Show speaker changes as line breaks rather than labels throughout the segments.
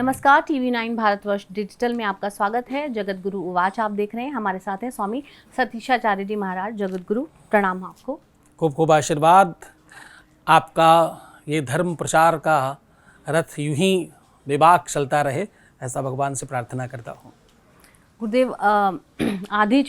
नमस्कार, TV9 Bharatvarsh digital में आपका स्वागत है। जगत गुरु उवाच आप देख रहे हैं। हमारे साथ हैं स्वामी सतीशाचार्य जी महाराज। जगत गुरु प्रणाम आपको।
खूब खूब आशीर्वाद। आपका ये धर्म प्रचार का रथ यूं ही बेबाक चलता रहे, ऐसा भगवान से प्रार्थना करता हूँ।
गुरुदेव, आधी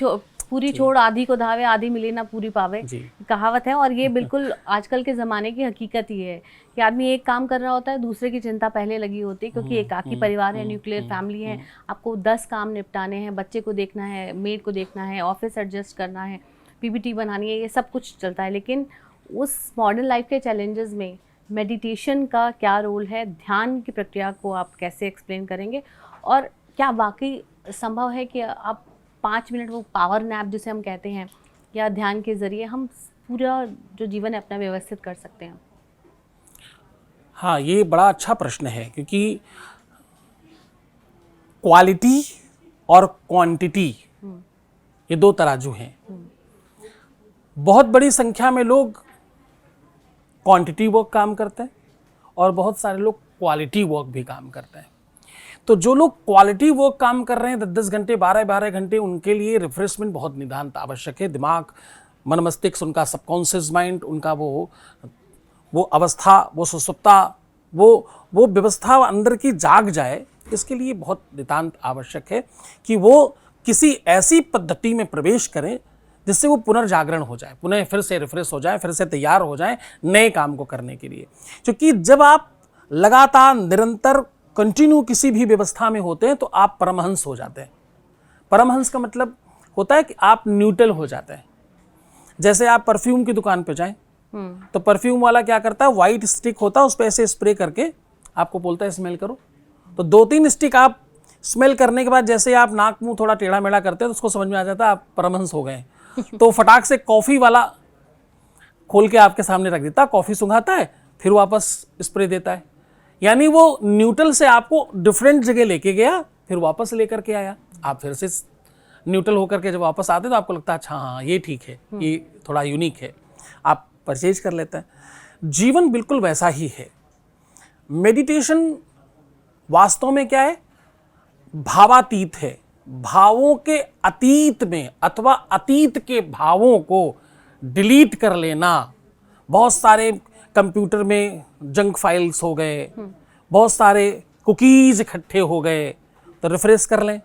पूरी छोड़ आधी को धावे, आधी मिले ना पूरी पावे, कहावत है। और ये बिल्कुल आजकल के ज़माने की हकीकत ही है कि आदमी एक काम कर रहा होता है, दूसरे की चिंता पहले लगी होती है, क्योंकि एकाकी परिवार है, न्यूक्लियर फैमिली है। आपको 10 काम निपटाने हैं, बच्चे को देखना है, मेड को देखना है, ऑफिस एडजस्ट करना है, PPT बनानी है, ये सब कुछ चलता है। लेकिन उस मॉडर्न लाइफ के चैलेंजेस में मेडिटेशन का क्या रोल है? ध्यान की प्रक्रिया को आप कैसे एक्सप्लेन करेंगे? और क्या वाकई संभव है कि आप 5 मिनट वो पावर नैप जिसे हम कहते हैं, या ध्यान के ज़रिए हम पूरा जो जीवन है अपना व्यवस्थित कर सकते हैं?
हाँ, ये बड़ा अच्छा प्रश्न है, क्योंकि क्वालिटी और क्वांटिटी ये दो तराजू हैं। बहुत बड़ी संख्या में लोग क्वांटिटी वर्क काम करते हैं और बहुत सारे लोग क्वालिटी वर्क भी काम करते हैं। तो जो लोग क्वालिटी वर्क काम कर रहे हैं 10-10 घंटे, 12-12 घंटे, उनके लिए रिफ्रेशमेंट बहुत नितांत आवश्यक है। दिमाग, मन मस्तिष्क, उनका सबकॉन्शियस माइंड, उनका वो अवस्था, वो सुसुप्ता, वो व्यवस्था अंदर की जाग जाए, इसके लिए बहुत नितांत आवश्यक है कि वो किसी ऐसी पद्धति में प्रवेश करें जिससे वो पुनर्जागरण हो जाए, पुनः फिर से रिफ्रेश हो जाए, फिर से तैयार हो जाए नए काम को करने के लिए। क्योंकि जब आप लगातार निरंतर कंटिन्यू किसी भी व्यवस्था में होते हैं तो आप परमहंस हो जाते हैं। परमहंस का मतलब होता है कि आप न्यूट्रल हो जाते हैं। जैसे आप परफ्यूम की दुकान पे जाएं तो परफ्यूम वाला क्या करता है, वाइट स्टिक होता है, उस पर ऐसे स्प्रे करके आपको बोलता है स्मेल करो। तो 2-3 स्टिक आप स्मेल करने के बाद जैसे आप नाक मुंह थोड़ा टेढ़ा मेढ़ा करते हैं तो उसको समझ में आ जाता है आप परमहंस हो गए। तो फटाक से कॉफ़ी वाला खोल के आपके सामने रख देता है, कॉफ़ी सुंघाता है, फिर वापस स्प्रे देता है। यानी वो न्यूट्रल से आपको डिफरेंट जगह लेके गया, फिर वापस लेकर के आया। आप फिर से न्यूट्रल होकर के जब वापस आते तो आपको लगता है अच्छा हाँ ये ठीक है, ये थोड़ा यूनिक है, आप परचेज कर लेते हैं। जीवन बिल्कुल वैसा ही है। मेडिटेशन वास्तव में क्या है? भावातीत है। भावों के अतीत में अथवा अतीत के भावों को डिलीट कर लेना। बहुत सारे कंप्यूटर में जंक फाइल्स हो गए, बहुत सारे कुकीज़ इकट्ठे हो गए, तो रिफ्रेश कर लें,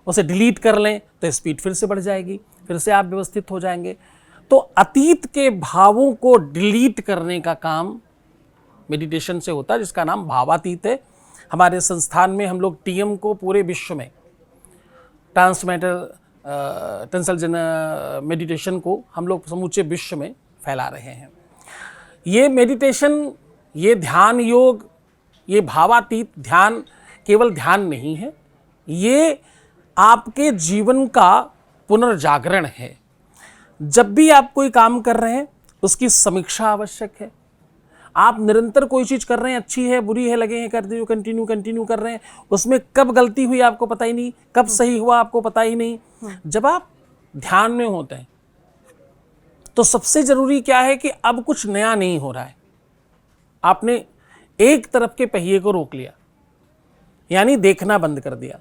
उसे डिलीट कर लें तो स्पीड फिर से बढ़ जाएगी, फिर से आप व्यवस्थित हो जाएंगे। तो अतीत के भावों को डिलीट करने का काम मेडिटेशन से होता है, जिसका नाम भावातीत है। हमारे संस्थान में हम लोग TM को पूरे विश्व में, ट्रांसमेंटल मेडिटेशन को हम लोग समूचे विश्व में फैला रहे हैं। ये मेडिटेशन, ये ध्यान योग, ये भावातीत ध्यान केवल ध्यान नहीं है, ये आपके जीवन का पुनर्जागरण है। जब भी आप कोई काम कर रहे हैं उसकी समीक्षा आवश्यक है। आप निरंतर कोई चीज़ कर रहे हैं, अच्छी है बुरी है, लगे हैं करते हुए कंटिन्यू कर रहे हैं, उसमें कब गलती हुई आपको पता ही नहीं, कब सही हुआ आपको पता ही नहीं। जब आप ध्यान में होते हैं तो सबसे जरूरी क्या है कि अब कुछ नया नहीं हो रहा है। आपने एक तरफ के पहिए को रोक लिया, यानी देखना बंद कर दिया।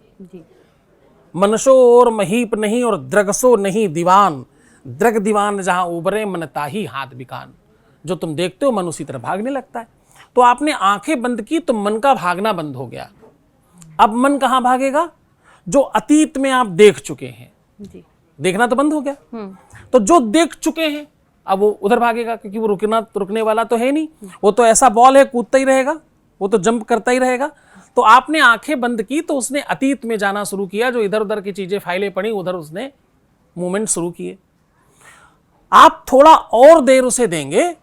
मनसो और महीप नहीं और द्रगसो नहीं दीवान, द्रग दीवान जहां उबरे मन ताही हाथ बिकान। जो तुम देखते हो मन उसी तरह भागने लगता है। तो आपने आंखें बंद की तो मन का भागना बंद हो गया। अब मन कहाँ भागेगा? जो अतीत में आप देख चुके हैं जी। देखना तो बंद हो गया, तो जो देख चुके हैं अब वो उधर भागेगा, क्योंकि वो रुकने वाला तो है नहीं। वो तो ऐसा बॉल है, कूदता ही रहेगा, वो तो जंप करता ही रहेगा। तो आपने आंखें बंद की तो उसने अतीत में जाना शुरू किया, जो इधर उधर की चीजें फाइलें पड़ी उधर उसने मूवमेंट शुरू किए। आप थोड़ा और देर उसे देंगे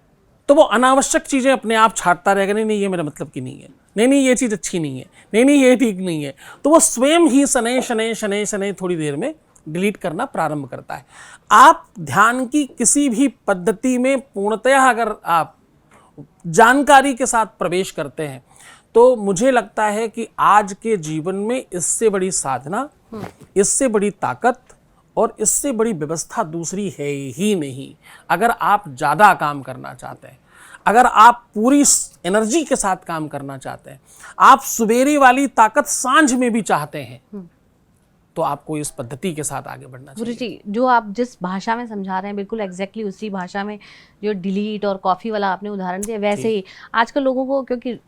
तो वो अनावश्यक चीजें अपने आप छाटता रहेगा। नहीं ये मेरा मतलब की नहीं है, नहीं ये चीज अच्छी नहीं है, नहीं ये ठीक नहीं है। तो वो स्वयं ही शनै थोड़ी देर में डिलीट करना प्रारंभ करता है। आप ध्यान की किसी भी पद्धति में पूर्णतः अगर आप जानकारी के साथ प्रवेश करते हैं तो मुझे लगता है कि आज के जीवन में इससे बड़ी साधना, इससे बड़ी ताकत और इससे बड़ी व्यवस्था दूसरी है ही नहीं। अगर आप ज़्यादा काम करना चाहते हैं, अगर आप पूरी एनर्जी के साथ काम करना चाहते हैं, आप सुबेरे वाली ताकत सांझ में भी चाहते हैं, तो आपको इस पद्धति के साथ आगे बढ़ना चाहिए।
गुरुजी, जो आप जिस भाषा में समझा रहे हैं बिल्कुल एग्जैक्टली उसी भाषा में जो डिलीट और कॉफ़ी वाला आपने उदाहरण दिया, वैसे ही आजकल लोगों को, क्योंकि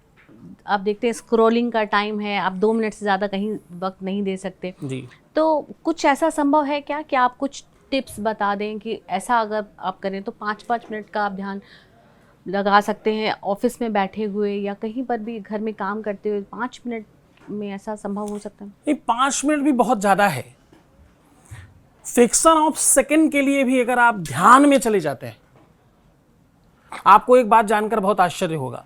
आप देखते हैं स्क्रॉलिंग का टाइम है, आप 2 मिनट से ज़्यादा कहीं वक्त नहीं दे सकते
जी।
तो कुछ ऐसा संभव है क्या कि आप कुछ टिप्स बता दें कि ऐसा अगर आप करें तो 5-5 मिनट का आप ध्यान लगा सकते हैं ऑफिस में बैठे हुए या कहीं पर भी घर में काम करते हुए 5 मिनट में, ऐसा संभव हो सकता है?
नहीं, 5 मिनट भी बहुत ज़्यादा है। फ्रैक्शन ऑफ सेकंड के लिए भी अगर आप ध्यान में चले जाते हैं, आपको एक बात जानकर बहुत आश्चर्य होगा,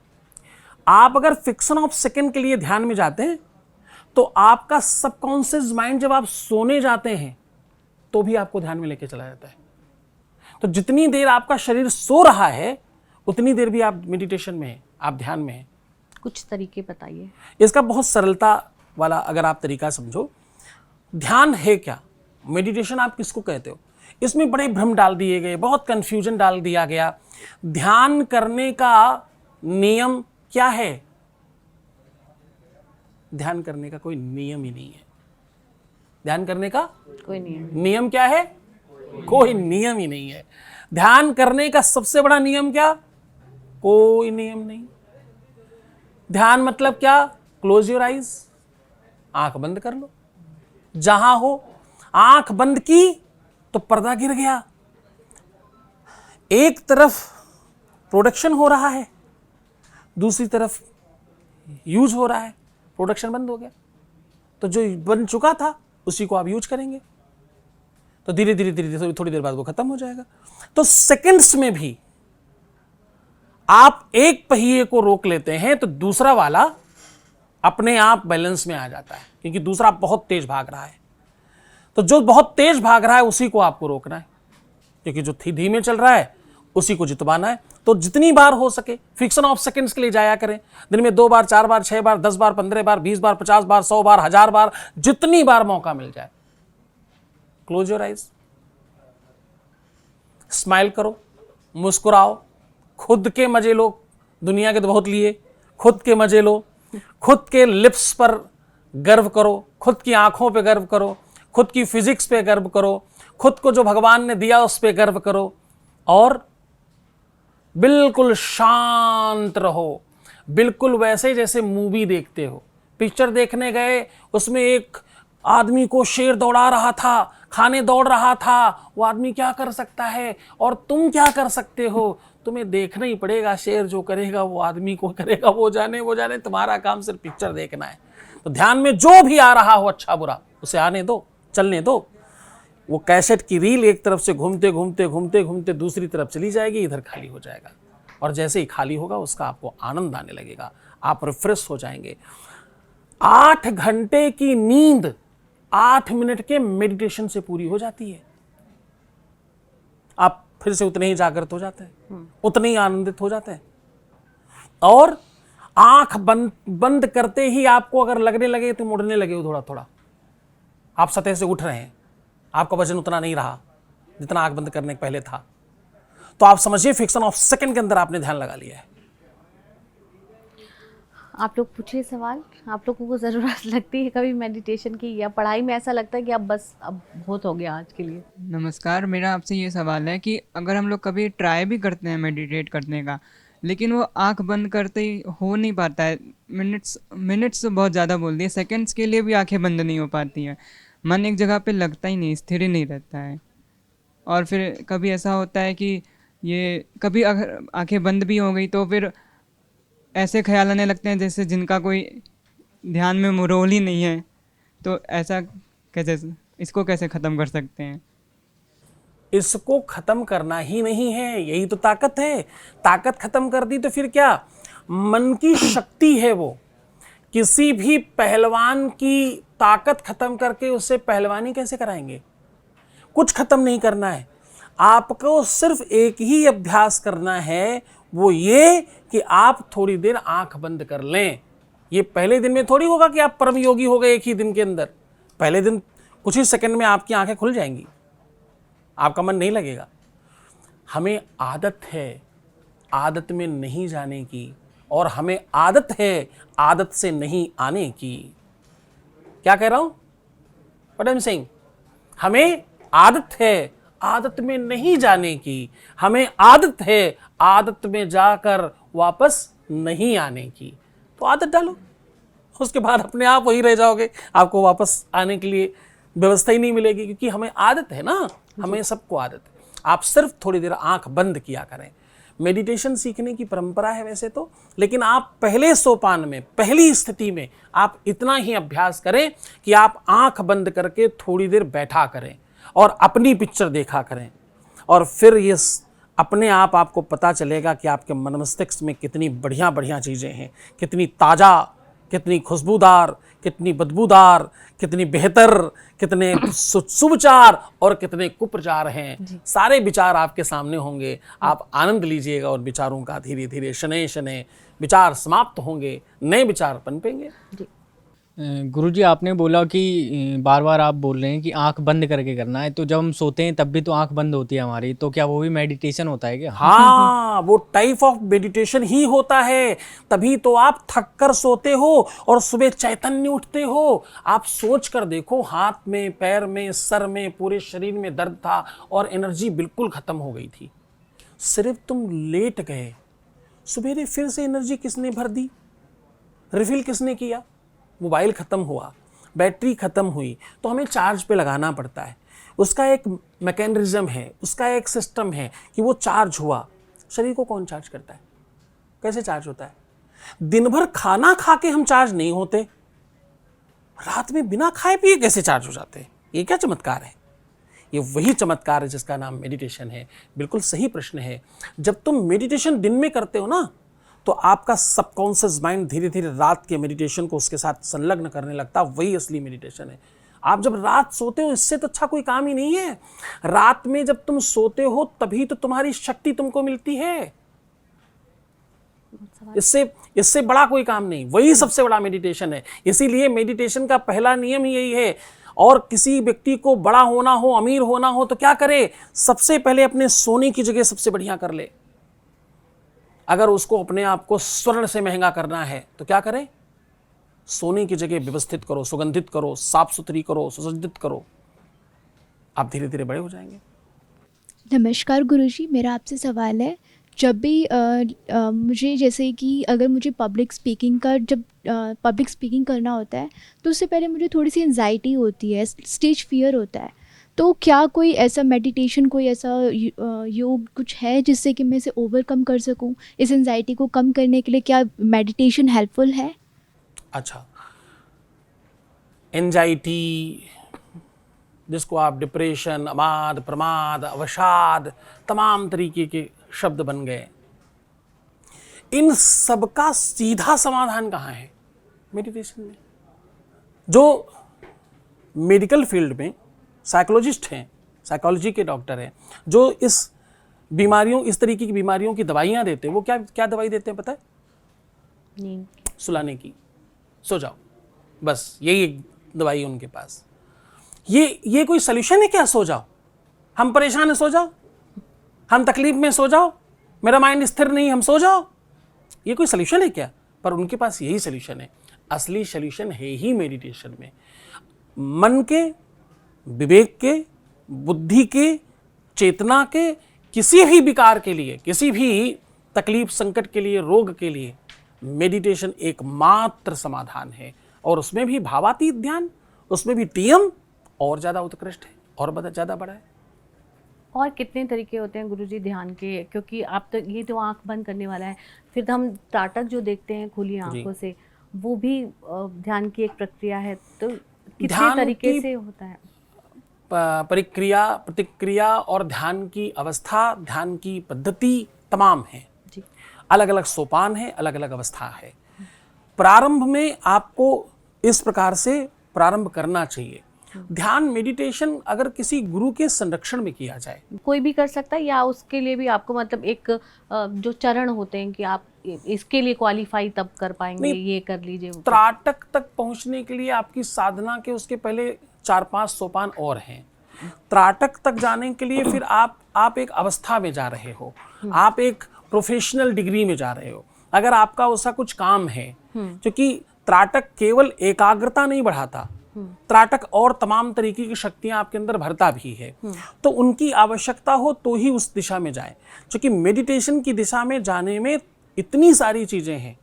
आप अगर फ्रैक्शन ऑफ सेकंड के लिए ध्यान में जाते हैं तो आपका सबकॉन्शियस माइंड जब आप सोने जाते हैं तो भी आपको ध्यान में लेके चला जाता है। तो जितनी देर आपका शरीर सो रहा है उतनी देर भी आप मेडिटेशन में हैं, आप ध्यान में हैं।
कुछ तरीके बताइए।
इसका बहुत सरलता वाला अगर आप तरीका समझो, ध्यान है क्या, मेडिटेशन आप किसको कहते हो, इसमें बड़े भ्रम डाल दिए गए, बहुत कंफ्यूजन डाल दिया गया। ध्यान करने का नियम क्या है? ध्यान करने का कोई नियम ही नहीं है। ध्यान करने का
कोई नहीं है।
नियम क्या है? कोई नियम ही नहीं है। ध्यान करने का सबसे बड़ा नियम क्या? कोई नियम नहीं। ध्यान मतलब क्या? क्लोज योर आइज, आंख बंद कर लो। जहां हो, आंख बंद की तो पर्दा गिर गया। एक तरफ प्रोडक्शन हो रहा है, दूसरी तरफ यूज हो रहा है, प्रोडक्शन बंद हो गया। तो जो बन चुका था उसी को आप यूज करेंगे तो धीरे धीरे थोड़ी देर बाद वो खत्म हो जाएगा। तो सेकंड्स में भी आप एक पहिए को रोक लेते हैं तो दूसरा वाला अपने आप बैलेंस में आ जाता है, क्योंकि दूसरा बहुत तेज भाग रहा है। तो जो बहुत तेज भाग रहा है उसी को आपको रोकना है, क्योंकि जो धीमे चल रहा है उसी को जितवाना है। तो जितनी बार हो सके फ्रिक्शन ऑफ सेकंड्स के लिए जाया करें। दिन में 2 बार, 4 बार, 6 बार, 10 बार, 15 बार, 20 बार, 50 बार, 100 बार, 1000 बार, जितनी बार मौका मिल जाए। क्लोज योर आइज, स्माइल करो, मुस्कुराओ, खुद के मजे लो। दुनिया के तो बहुत लिए, खुद के मजे लो। खुद के लिप्स पर गर्व करो, खुद की आंखों पे गर्व करो, खुद की फिजिक्स पे गर्व करो, खुद को जो भगवान ने दिया उस पे गर्व करो और बिल्कुल शांत रहो। बिल्कुल वैसे जैसे मूवी देखते हो। पिक्चर देखने गए, उसमें एक आदमी को शेर दौड़ा रहा था, खाने दौड़ रहा था, वो आदमी क्या कर सकता है और तुम क्या कर सकते हो? तुम्हें देखना ही पड़ेगा। शेर जो करेगा वो आदमी को करेगा, वो जाने, तुम्हारा काम सिर्फ पिक्चर देखना है। तो ध्यान में जो भी आ रहा हो अच्छा बुरा उसे आने दो, चलने दो। वो कैसेट की रील एक तरफ से घूमते घूमते दूसरी तरफ चली जाएगी, इधर खाली हो जाएगा। और जैसे ही खाली होगा उसका आपको आनंद आने लगेगा, आप रिफ्रेश हो जाएंगे। 8 घंटे की नींद 8 मिनट के मेडिटेशन से पूरी हो जाती है। आप फिर से उतने ही जागृत हो जाते हैं, उतने ही आनंदित हो जाते हैं। और आंख बंद करते ही आपको अगर लगने लगे तो मुड़ने लगे हो थोड़ा थोड़ा, आप सतह से उठ रहे हैं, आपका वजन उतना नहीं रहा जितना आंख बंद करने के पहले था, तो आप समझिए फ्रिक्शन ऑफ सेकंड के अंदर आपने ध्यान लगा लिया है।
आप लोग पूछिए सवाल। आप लोगों को ज़रूरत लगती है कभी मेडिटेशन की, या पढ़ाई में ऐसा लगता है कि अब बस अब बहुत हो गया आज के लिए?
नमस्कार, मेरा आपसे ये सवाल है कि अगर हम लोग कभी ट्राई भी करते हैं मेडिटेट करने का, लेकिन वो आंख बंद करते ही हो नहीं पाता है। मिनट्स तो बहुत ज़्यादा बोल दिए, सेकंड्स के लिए भी आंखें बंद नहीं हो पाती हैं। मन एक जगह पे लगता ही नहीं, स्थिर ही नहीं रहता है। और फिर कभी ऐसा होता है कि ये कभी अगर आंखें बंद भी हो गई तो फिर ऐसे ख्याल आने लगते हैं जैसे जिनका कोई ध्यान में मुरोल ही नहीं है। तो ऐसा कैसे, इसको कैसे ख़त्म कर सकते हैं?
इसको खत्म करना ही नहीं है, यही तो ताकत है। ताकत खत्म कर दी तो फिर क्या? मन की शक्ति है वो। किसी भी पहलवान की ताकत खत्म करके उससे पहलवानी कैसे कराएंगे? कुछ खत्म नहीं करना है, आपको सिर्फ एक ही अभ्यास करना है, वो ये कि आप थोड़ी देर आंख बंद कर लें। ये पहले दिन में थोड़ी होगा कि आप परम योगी हो गए एक ही दिन के अंदर। पहले दिन कुछ ही सेकंड में आपकी आंखें खुल जाएंगी, आपका मन नहीं लगेगा। हमें आदत है आदत में नहीं जाने की, और हमें आदत है आदत से नहीं आने की। क्या कह रहा हूं? What I am saying? हमें आदत है आदत में नहीं जाने की, हमें आदत है आदत में जाकर वापस नहीं आने की। तो आदत डालो, उसके बाद अपने आप वही रह जाओगे, आपको वापस आने के लिए व्यवस्था ही नहीं मिलेगी, क्योंकि हमें आदत है ना, हमें सबको आदत है। आप सिर्फ थोड़ी देर आंख बंद किया करें। मेडिटेशन सीखने की परंपरा है वैसे तो, लेकिन आप पहले सोपान में, पहली स्थिति में आप इतना ही अभ्यास करें कि आप आंख बंद करके थोड़ी देर बैठा करें और अपनी पिक्चर देखा करें, और फिर ये अपने आप आपको पता चलेगा कि आपके मन मस्तिष्क में कितनी बढ़िया बढ़िया चीज़ें हैं, कितनी ताज़ा, कितनी खुशबूदार, कितनी बदबूदार, कितनी बेहतर, कितने सुविचार और कितने कुप्रचार हैं। सारे विचार आपके सामने होंगे, आप आनंद लीजिएगा और विचारों का। धीरे धीरे शनै शनै विचार समाप्त होंगे, नए विचार पनपेंगे।
गुरुजी, आपने बोला कि बार बार आप बोल रहे हैं कि आंख बंद करके करना है, तो जब हम सोते हैं तब भी तो आंख बंद होती है हमारी, तो क्या वो भी मेडिटेशन होता है क्या?
हाँ, वो टाइप ऑफ मेडिटेशन ही होता है। तभी तो आप थक कर सोते हो और सुबह चैतन्य उठते हो। आप सोच कर देखो, हाथ में, पैर में, सर में, पूरे शरीर में दर्द था और एनर्जी बिल्कुल खत्म हो गई थी। सिर्फ तुम लेट गए, सवेरे फिर से एनर्जी किसने भर दी? रिफिल किसने किया? मोबाइल ख़त्म हुआ, बैटरी ख़त्म हुई, तो हमें चार्ज पे लगाना पड़ता है। उसका एक मैकेनिज्म है, उसका एक सिस्टम है कि वो चार्ज हुआ। शरीर को कौन चार्ज करता है? कैसे चार्ज होता है? दिन भर खाना खा के हम चार्ज नहीं होते, रात में बिना खाए पिए कैसे चार्ज हो जाते हैं? ये क्या चमत्कार है? ये वही चमत्कार है जिसका नाम मेडिटेशन है। बिल्कुल सही प्रश्न है। जब तुम मेडिटेशन दिन में करते हो ना, तो आपका सबकॉन्शियस माइंड धीरे धीरे रात के मेडिटेशन को उसके साथ संलग्न करने लगता है। वही असली मेडिटेशन है। आप जब रात सोते हो, इससे तो अच्छा कोई काम ही नहीं है। रात में जब तुम सोते हो तभी तो तुम्हारी शक्ति तुमको मिलती है। इससे बड़ा कोई काम नहीं, वही सबसे बड़ा मेडिटेशन है। इसीलिए मेडिटेशन का पहला नियम ही यही है। और किसी व्यक्ति को बड़ा होना हो, अमीर होना हो, तो क्या करे? सबसे पहले अपने सोने की जगह सबसे बढ़िया कर ले। अगर उसको अपने आप को स्वर्ण से महंगा करना है तो क्या करे? सोने की जगह व्यवस्थित करो, सुगंधित करो, साफ सुथरी करो, सुसज्जित करो। आप धीरे धीरे बड़े हो जाएंगे।
नमस्कार गुरुजी, मेरा आपसे सवाल है। जब भी मुझे, जैसे कि अगर मुझे पब्लिक स्पीकिंग करना होता है, तो उससे पहले मुझे थोड़ी सी एंजाइटी होती है, स्टेज फियर होता है। तो क्या कोई ऐसा मेडिटेशन, कोई ऐसा योग कुछ है जिससे कि मैं इसे ओवरकम कर सकूं? इस एंजाइटी को कम करने के लिए क्या मेडिटेशन हेल्पफुल है?
अच्छा, एंजाइटी, जिसको आप डिप्रेशन, अमाद, प्रमाद, अवसाद, तमाम तरीके के शब्द बन गए, इन सब का सीधा समाधान कहाँ है? मेडिटेशन में। जो मेडिकल फील्ड में साइकोलॉजिस्ट हैं, साइकोलॉजी के डॉक्टर हैं, जो इस तरीके की बीमारियों की दवाइयाँ देते हैं, वो क्या दवाई देते हैं पता है?
नींद,
सुलाने की। सो जाओ, बस यही एक दवाई है उनके पास। ये कोई सल्यूशन है क्या? सो जाओ, हम परेशान हैं, सो जाओ, हम तकलीफ में, सो जाओ, मेरा माइंड स्थिर नहीं, हम सो जाओ। ये कोई सल्यूशन है क्या? पर उनके पास यही सल्यूशन है। असली सल्यूशन है ही मेडिटेशन में। मन के, विवेक के, बुद्धि के, चेतना के, किसी भी विकार के लिए, किसी भी तकलीफ, संकट के लिए, रोग के लिए मेडिटेशन एकमात्र समाधान है। और उसमें भी भावातीत ध्यान, उसमें भी टीएम और ज़्यादा उत्कृष्ट है और ज़्यादा बड़ा है।
और कितने तरीके होते हैं गुरुजी ध्यान के? क्योंकि आप तो ये तो आंख बंद करने वाला है, फिर तो हम त्राटक जो देखते हैं खुली आंखों से, वो भी ध्यान की एक प्रक्रिया है। तो कितने तरीके से होता है?
परिक्रिया, प्रतिक्रिया और ध्यान की अवस्था, ध्यान की पद्धति तमाम है। अलग अलग सोपान है, अलग अलग अवस्था है। प्रारंभ में आपको इस प्रकार से प्रारंभ करना चाहिए। ध्यान, मेडिटेशन अगर किसी गुरु के संरक्षण में किया जाए,
कोई भी कर सकता है, या उसके लिए भी आपको मतलब एक जो चरण होते हैं कि आप इसके लिए क्वालिफाई तब कर पाएंगे, ये कर लीजिए?
त्राटक तक पहुंचने के लिए आपकी साधना के उसके पहले 4-5 सोपान और हैं। त्राटक तक जाने के लिए फिर आप एक अवस्था में जा रहे हो, आप एक प्रोफेशनल डिग्री में जा रहे हो, अगर आपका वैसा कुछ काम है, क्योंकि त्राटक केवल एकाग्रता नहीं बढ़ाता, त्राटक और तमाम तरीके की शक्तियां आपके अंदर भरता भी है, तो उनकी आवश्यकता हो तो ही उस दिशा में जाएं। क्योंकि मेडिटेशन की दिशा में जाने में इतनी सारी चीजें हैं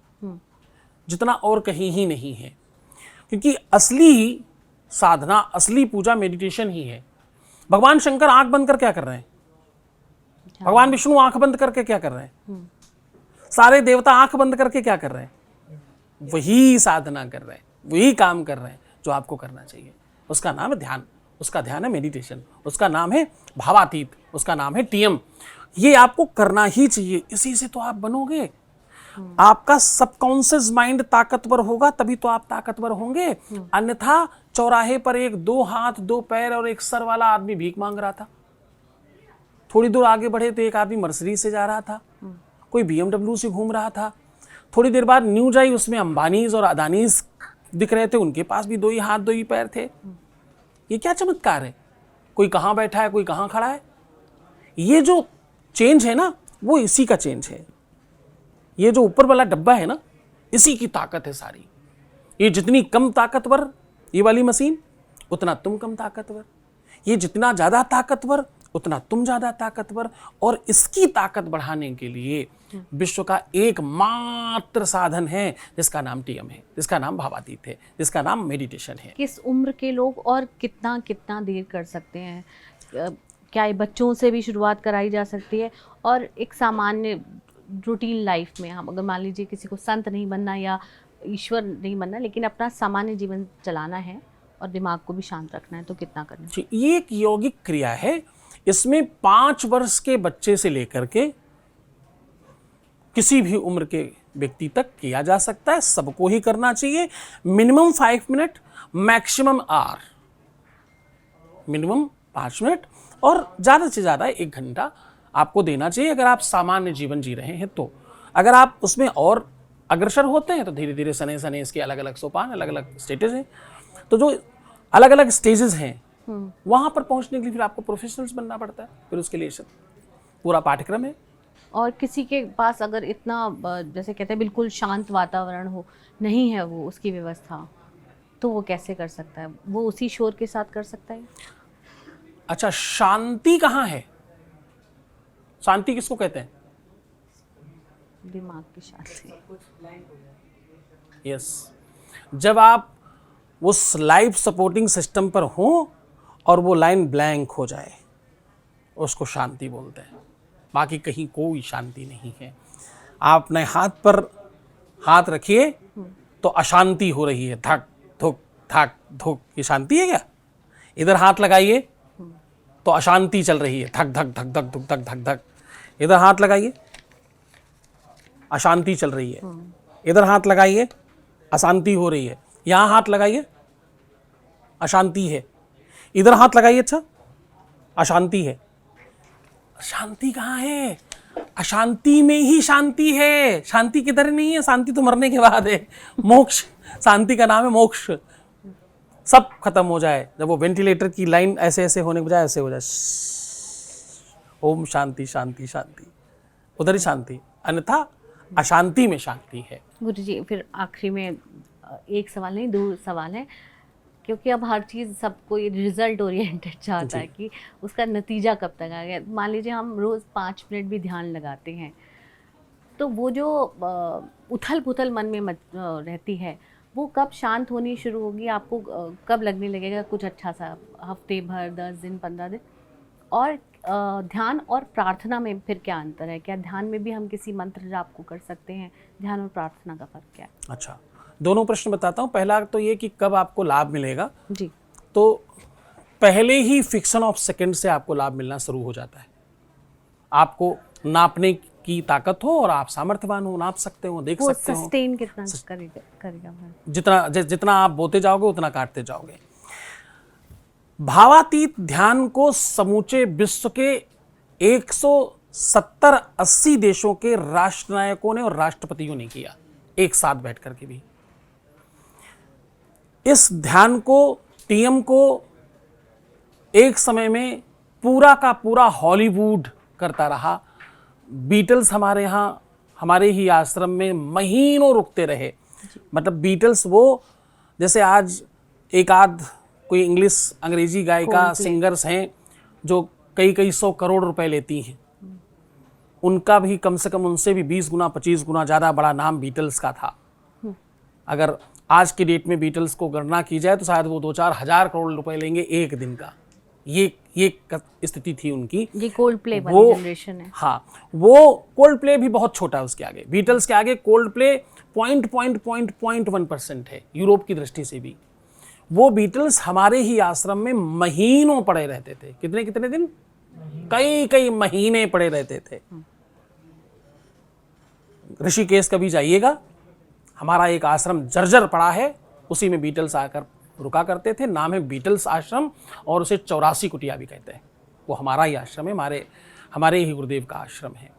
जितना और कहीं ही नहीं है, क्योंकि असली साधना, असली पूजा मेडिटेशन ही है। भगवान शंकर आंख बंद कर क्या कर रहे हैं? भगवान विष्णु आंख बंद करके क्या कर रहे हैं? सारे देवता आंख बंद करके क्या कर रहे हैं? वही साधना कर रहे हैं, वही काम कर रहे हैं जो आपको करना चाहिए। उसका नाम है ध्यान, उसका ध्यान है मेडिटेशन, उसका नाम है भावातीत, उसका नाम है टीएम। ये आपको करना ही चाहिए, इसी से तो आप बनोगे। आपका सबकॉन्शियस माइंड ताकतवर होगा तभी तो आप ताकतवर होंगे। अन्यथा चौराहे पर एक 2 हाथ 2 पैर और एक सर वाला आदमी भीख मांग रहा था, थोड़ी दूर आगे बढ़े तो एक आदमी मर्सिडीज से जा रहा था, कोई BMW से घूम रहा था, थोड़ी देर बाद न्यूज आई उसमें अंबानीज और अदानीज दिख रहे थे, उनके पास भी 2 ही हाथ 2 ही पैर थे। ये क्या चमत्कार है? कोई कहाँ बैठा है, कोई कहाँ खड़ा है। ये जो चेंज है ना, वो इसी का चेंज है। ये जो ऊपर वाला डब्बा है ना, इसी की ताकत है सारी। ये जितनी कम ताकतवर ये वाली मशीन, उतना तुम कम ताकतवर। ये जितना ज़्यादा ताकतवर, उतना तुम ज़्यादा ताकतवर। और इसकी ताकत बढ़ाने के लिए विश्व का एकमात्र साधन है जिसका नाम टीएम है, जिसका नाम भावातीत है, जिसका नाम मेडिटेशन है।
किस उम्र के लोग और कितना कितना देर कर सकते हैं? क्या ये बच्चों से भी शुरुआत कराई जा सकती है? और एक सामान्य रूटीन लाइफ में हम अगर मान लीजिए किसी को संत नहीं बनना या ईश्वर नहीं बनना, लेकिन अपना सामान्य जीवन चलाना है और दिमाग को भी शांत रखना है, तो कितना करना चाहिए?
ये एक यौगिक क्रिया है। इसमें 5 वर्ष के बच्चे से लेकर के किसी भी उम्र के व्यक्ति तक किया जा सकता है, सबको ही करना चाहिए। Minimum 5 minute, maximum hour, minimum 5 minute और ज़्यादा से ज़्यादा 1 घंटा आपको देना चाहिए अगर आप सामान्य जीवन जी रहे हैं। तो अगर आप उसमें और अग्रसर होते हैं तो धीरे धीरे सने सने इसके अलग अलग सोपान, अलग अलग स्टेजेस हैं। तो जो अलग अलग स्टेजेस हैं वहाँ पर पहुँचने के लिए फिर आपको प्रोफेशनल्स बनना पड़ता है, फिर उसके लिए पूरा पाठ्यक्रम है।
और किसी के पास अगर इतना जैसे कहते हैं बिल्कुल शांत वातावरण हो, नहीं है वो उसकी व्यवस्था, तो वो कैसे कर सकता है? वो उसी शोर के साथ कर सकता है?
अच्छा, शांति कहाँ है? शांति किसको कहते हैं?
दिमाग की शांति।
यस, जब आप उस लाइफ सपोर्टिंग सिस्टम पर हो और वो लाइन ब्लैंक हो जाए, उसको शांति बोलते हैं। बाकी कहीं कोई शांति नहीं है। आप अपने हाथ पर हाथ रखिए तो अशांति हो रही है, धक धुक धक धुक, ये शांति है क्या? इधर हाथ लगाइए तो अशांति चल रही है, धक धक धक धक धुक धक धक धक। इधर हाथ लगाइए, अशांति चल रही है। इधर हाथ लगाइए, अशांति हो रही है। यहाँ हाथ लगाइए, अशांति है। इधर हाथ लगाइए, अच्छा, अशांति है। शांति कहाँ है? अशांति में ही शांति है। शांति किधर नहीं है? शांति तो मरने के बाद है। मोक्ष, शांति का नाम है मोक्ष। सब खत्म हो जाए, जब वो वेंटिलेटर की लाइन ऐसे ऐसे होने के बजाय ऐसे हो जाए, ओम शांति शांति शांति, उधर ही शांति। अन्यथा अशांति में शांति है।
गुरु जी, फिर आखिरी में एक सवाल नहीं, 2 सवाल हैं, क्योंकि अब हर चीज़ सबको ये रिजल्ट ओरिएंटेड चाहता है कि उसका नतीजा कब तक आ गया। मान लीजिए हम रोज़ 5 मिनट भी ध्यान लगाते हैं, तो वो जो उथल पुथल मन में रहती है, वो कब शांत होनी शुरू होगी? आपको कब लगने लगेगा कुछ अच्छा सा? हफ्ते भर, 10 दिन, 15 दिन? और ध्यान और प्रार्थना में फिर क्या अंतर है? क्या ध्यान में भी हम किसी मंत्र जाप को कर सकते हैं? ध्यान और प्रार्थना का फर्क क्या है?
अच्छा, दोनों प्रश्न बताता हूँ। पहला तो ये कि कब आपको लाभ मिलेगा
जी।
तो पहले ही फ्रिक्शन ऑफ सेकंड से आपको लाभ मिलना शुरू हो जाता है। आपको नापने की ताकत हो और आप सामर्थ्यवान हो, नाप सकते हो, देख सकते हो।
सस्टेन कितना करेगा?
जितना आप बोते जाओगे उतना काटते जाओगे। भावातीत ध्यान को समूचे विश्व के 170-80 देशों के राष्ट्रनायकों ने और राष्ट्रपतियों ने किया, एक साथ बैठ करके भी। इस ध्यान को, टीएम को एक समय में पूरा का पूरा हॉलीवुड करता रहा। बीटल्स हमारे यहाँ, हमारे ही आश्रम में महीनों रुकते रहे। मतलब बीटल्स वो, जैसे आज एक आध कोई इंग्लिश अंग्रेजी गायिका सिंगर्स हैं जो कई कई 100 करोड़ रुपए लेती हैं, उनका भी कम से कम उनसे भी 20 गुना 25 गुना ज़्यादा बड़ा नाम बीटल्स का था। अगर आज की डेट में बीटल्स को गणना की जाए तो शायद वो 2-4 हजार करोड़ रुपए लेंगे एक दिन का। ये स्थिति थी उनकी।
ये कोल्ड प्ले वाली जनरेशन है।
हाँ, वो कोल्ड प्ले भी बहुत छोटा है उसके आगे। बीटल्स के आगे कोल्ड प्ले 0.1% है यूरोप की दृष्टि से भी। वो बीटल्स हमारे ही आश्रम में महीनों पड़े रहते थे। कितने कितने दिन? कई कई महीने पड़े रहते थे। ऋषिकेश कभी जाइएगा, हमारा एक आश्रम जर्जर पड़ा है, उसी में बीटल्स आकर रुका करते थे। नाम है बीटल्स आश्रम, और उसे 84 कुटिया भी कहते हैं। वो हमारा ही आश्रम है, हमारे ही गुरुदेव का आश्रम है।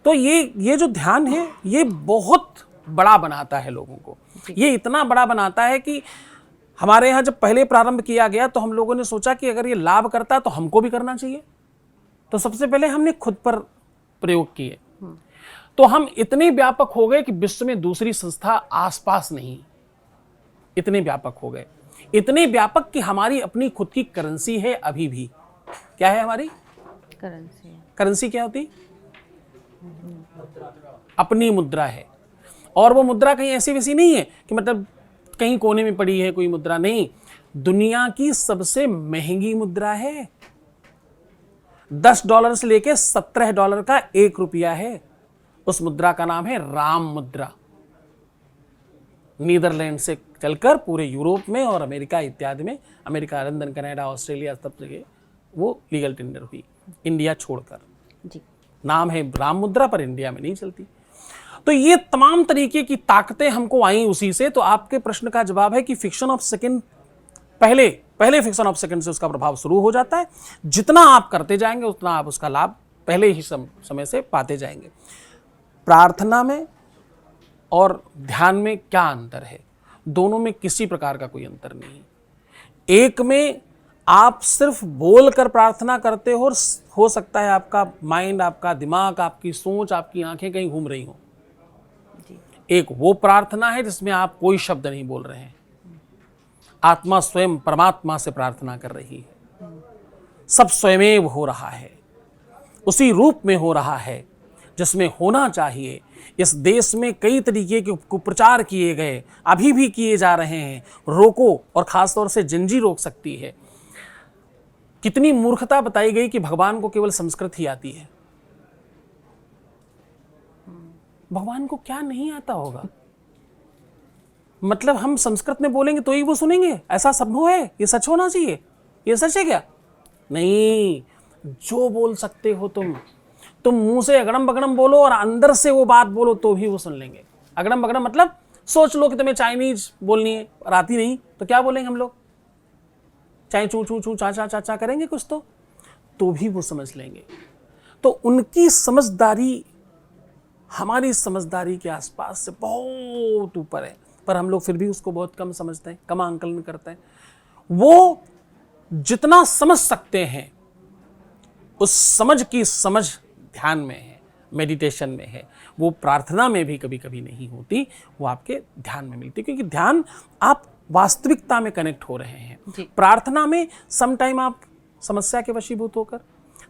तो ये जो ध्यान है ये बहुत बड़ा बनाता है लोगों को। ये इतना बड़ा बनाता है कि हमारे यहाँ जब पहले प्रारंभ किया गया तो हम लोगों ने सोचा कि अगर ये लाभ करता है तो हमको भी करना चाहिए। तो सबसे पहले हमने खुद पर प्रयोग किए। तो हम इतने व्यापक हो गए कि विश्व में दूसरी संस्था आसपास नहीं, इतने व्यापक हो गए। इतने व्यापक कि हमारी अपनी खुद की करेंसी है अभी भी। क्या है हमारी
करेंसी?
करेंसी क्या होती? अपनी मुद्रा है। और वो मुद्रा कहीं ऐसी वैसी नहीं है कि मतलब कहीं कोने में पड़ी है कोई मुद्रा, नहीं। दुनिया की सबसे महंगी मुद्रा है। $10 से लेके $17 का 1 रुपया है। उस मुद्रा का नाम है राम मुद्रा। नीदरलैंड से चलकर पूरे यूरोप में और अमेरिका इत्यादि में, अमेरिका, लंदन, कनाडा, ऑस्ट्रेलिया, सब जगह वो लीगल टेंडर हुई, इंडिया छोड़कर। जी, नाम है राम मुद्रा, पर इंडिया में नहीं चलती। तो ये तमाम तरीके की ताकतें हमको आई उसी से। तो आपके प्रश्न का जवाब है कि फ्रिक्शन ऑफ सेकंड, पहले फ्रिक्शन ऑफ सेकंड से उसका प्रभाव शुरू हो जाता है। जितना आप करते जाएंगे उतना आप उसका लाभ पहले ही समय से पाते जाएंगे। प्रार्थना में और ध्यान में क्या अंतर है? दोनों में किसी प्रकार का कोई अंतर नहीं है। एक में आप सिर्फ बोल कर प्रार्थना करते हो और हो सकता है आपका माइंड, आपका दिमाग, आपकी सोच, आपकी आंखें कहीं घूम रही हो। एक वो प्रार्थना है जिसमें आप कोई शब्द नहीं बोल रहे हैं, आत्मा स्वयं परमात्मा से प्रार्थना कर रही है। सब स्वयमेव हो रहा है, उसी रूप में हो रहा है जिसमें होना चाहिए। इस देश में कई तरीके के कुप्रचार किए गए, अभी भी किए जा रहे हैं। रोको, और खासतौर से जिंजी रोक सकती है। कितनी मूर्खता बताई गई कि भगवान को केवल संस्कृत ही आती है। भगवान को क्या नहीं आता होगा? मतलब हम संस्कृत में बोलेंगे तो ही वो सुनेंगे, ऐसा संभव है? ये सच होना चाहिए? ये सच है क्या? नहीं। जो बोल सकते हो तुम मुंह से अगड़म बगड़म बोलो और अंदर से वो बात बोलो तो भी वो सुन लेंगे। अगड़म बगड़म मतलब सोच लो कि तुम्हें चाइनीज बोलनी है और आती नहीं तो क्या बोलेंगे हम लोग? चाहे चू चू चू चाचा चाचा करेंगे कुछ तो भी वो समझ लेंगे। तो उनकी समझदारी हमारी समझदारी के आसपास से बहुत ऊपर है, पर हम लोग फिर भी उसको बहुत कम समझते हैं, कम आंकलन करते हैं। वो जितना समझ सकते हैं उस समझ की समझ ध्यान में है, मेडिटेशन में है। वो प्रार्थना में भी कभी कभी नहीं होती, वो आपके ध्यान में मिलती, क्योंकि ध्यान आप वास्तविकता में कनेक्ट हो रहे हैं। प्रार्थना में सम टाइम आप समस्या के वशीभूत होकर,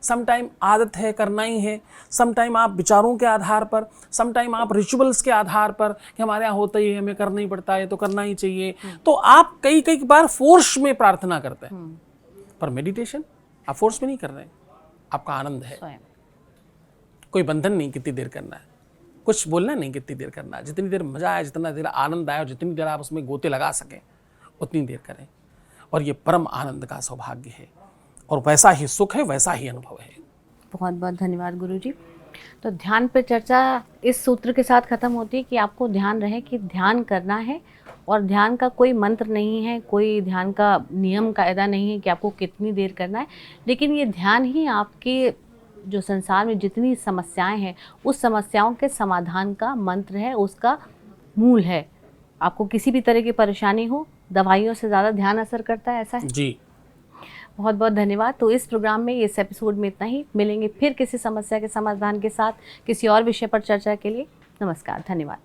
सम टाइम आदत है करना ही है, सम टाइम आप विचारों के आधार पर, सम टाइम आप रिचुअल्स के आधार पर कि हमारे यहाँ होता ही है, हमें करना ही पड़ता है तो करना ही चाहिए। तो आप कई कई बार फोर्स में प्रार्थना करते हैं, पर मेडिटेशन आप फोर्स में नहीं कर रहे हैं, आपका आनंद है। कोई बंधन नहीं कितनी देर करना है, कुछ बोलना नहीं कितनी देर करना है। जितनी देर मजा आए, जितना देर आनंद आए और जितनी देर आप उसमें गोते लगा सकें उतनी देर करें। और ये परम आनंद का सौभाग्य है, और वैसा ही सुख है, वैसा ही अनुभव है।
बहुत बहुत धन्यवाद गुरुजी। तो ध्यान पर चर्चा इस सूत्र के साथ ख़त्म होती है कि आपको ध्यान रहे कि ध्यान करना है, और ध्यान का कोई मंत्र नहीं है, कोई ध्यान का नियम कायदा नहीं है कि आपको कितनी देर करना है, लेकिन ये ध्यान ही आपके जो संसार में जितनी समस्याएं हैं उस समस्याओं के समाधान का मंत्र है, उसका मूल है। आपको किसी भी तरह की परेशानी हो, दवाइयों से ज़्यादा ध्यान असर करता है, ऐसा है
जी।
बहुत बहुत धन्यवाद। तो इस प्रोग्राम में, इस एपिसोड में इतना ही। मिलेंगे फिर किसी समस्या के समाधान के साथ किसी और विषय पर चर्चा के लिए। नमस्कार, धन्यवाद।